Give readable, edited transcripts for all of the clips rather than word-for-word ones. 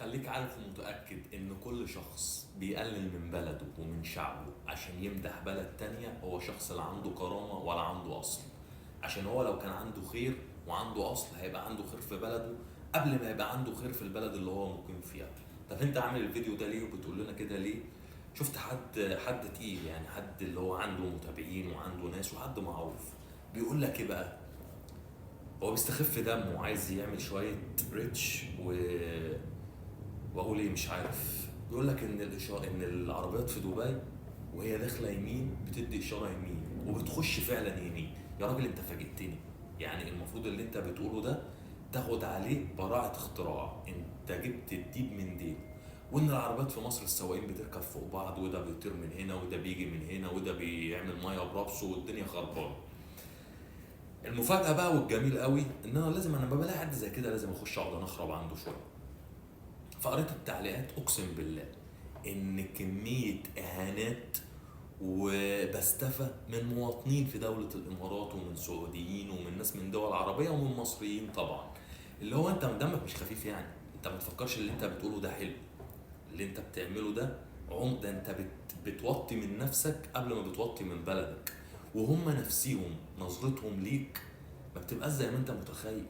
خليك عارف ومتأكد إن كل شخص بيقلل من بلده ومن شعبه عشان يمدح بلد تانية هو شخص لا عنده كرامة ولا عنده أصل. عشان هو لو كان عنده خير وعنده أصل هيبقى عنده خير في بلده قبل ما يبقى عنده خير في البلد اللي هو مقيم فيها. طب أنت عامل الفيديو ده ليه وبتقول لنا كده ليه؟ شفت حد تقيل، يعني حد اللي هو عنده متابعين وعنده ناس وحد معروف بيقول لك إيه بقى؟ هو بيستخف دمه وعايز يعمل شوية ريتش واقول ايه مش عارف. بيقول لك ان الاشاره ان العربيات في دبي وهي داخله يمين بتدي اشاره يمين وبتخش فعلا يمين. يا راجل انت فاجئتني. يعني المفروض اللي انت بتقوله ده تاخد عليه براعه اختراع. انت جبت الديب من ديل. وان العربيات في مصر السواقين بتركب فوق بعض وده بيطير من هنا وده بيجي من هنا وده بيعمل ميه براسه والدنيا خربانه. المفاجاه بقى والجميل قوي ان انا لما بلاقي حد زي كده لازم اخش اقعد انخرب عنده شويه. فقريت التعليقات اقسم بالله ان كمية اهانات وبستفى من مواطنين في دولة الامارات ومن سعوديين ومن ناس من دول عربية ومن مصريين طبعا. اللي هو انت دمك مش خفيف، يعني انت ما تفكرش اللي انت بتقوله ده حلو. اللي انت بتعمله ده عمده. انت بتوطي من نفسك قبل ما بتوطي من بلدك. وهم نفسيهم نظرتهم ليك ما بتبقاش زي ما انت متخيل.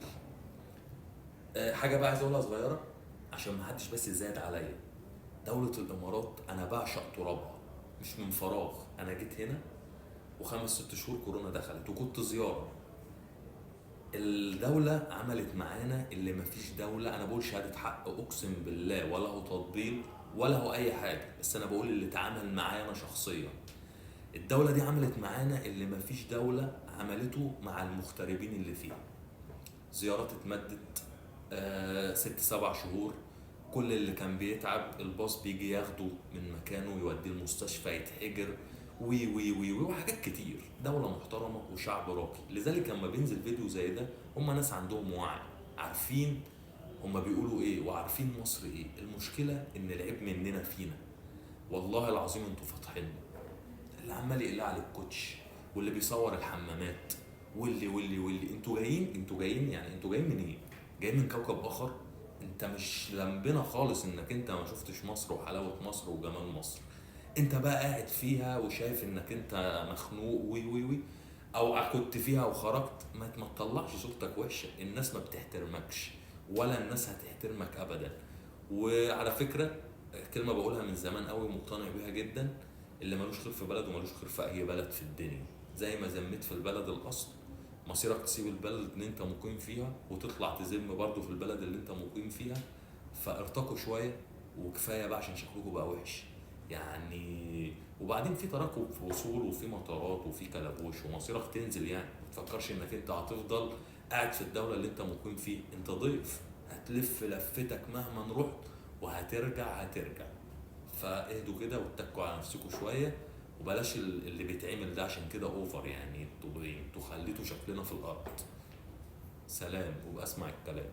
حاجة بقى عايز اقولها صغيرة عشان ما حدش بس يزايد عليا. دولة الامارات انا بعشق ترابها مش من فراغ. انا جيت هنا وخمس ست شهور كورونا دخلت وكنت زيارة. الدولة عملت معانا اللي مفيش دولة، انا بقول شهادة حق اقسم بالله، ولا هو تطبيل ولا هو اي حاجة، بس انا بقول اللي اتعامل معايا انا شخصيا. الدولة دي عملت معانا اللي مفيش دولة عملته مع المغتربين اللي فيها. زيارات اتمدت 6 7 شهور. كل اللي كان بيتعب الباص بيجي ياخده من مكانه يوديه المستشفى يتحجر وي وي وي وي وحاجات كتير. دولة محترمة وشعب راقي. لذلك لما بينزل فيديو زي ده هم ناس عندهم وعي، عارفين هم بيقولوا ايه وعارفين مصر ايه. المشكلة ان العيب مننا فينا. والله العظيم انتوا فاتحين اللي عمال يقلع على الكوتش واللي بيصور الحمامات واللي انتوا جايين يعني انتوا جايين منين؟ جايين من كوكب اخر. انت مش ذنبنا خالص انك انت ما شفتش مصر وحلاوه مصر وجمال مصر. انت بقى قاعد فيها وشايف انك انت مخنوق وي وي وي، او كنت فيها وخرجت. ما تطلعش صورتك وحشه. الناس ما بتحترمكش ولا الناس هتحترمك ابدا. وعلى فكره كلمه بقولها من زمان قوي مقتنع بيها جدا: اللي ملوش خير في بلده ملوش خير في اي بلد في الدنيا. زي ما ذميت في البلد الاصل مصيرك تسيب البلد اللي انت مقيم فيها وتطلع تذم برضه في البلد اللي انت مقيم فيها. فارتقوا شويه وكفايه بقى عشان شكلكم بقى وحش يعني. وبعدين في تراكم في وصول وفي مطارات وفي كلبوش ومصيرك تنزل. يعني ما تفكرش انك انت هتفضل قاعد في الدوله اللي انت مقيم فيها. انت ضيف هتلف لفتك مهما رحت وهترجع. فاهدوا كده واتكوا على نفسكم شويه وبلاش اللي بيتعمل ده عشان كده اوفر. يعني انتوا خليتوا شكلنا في الارض. سلام وباسمع الكلام.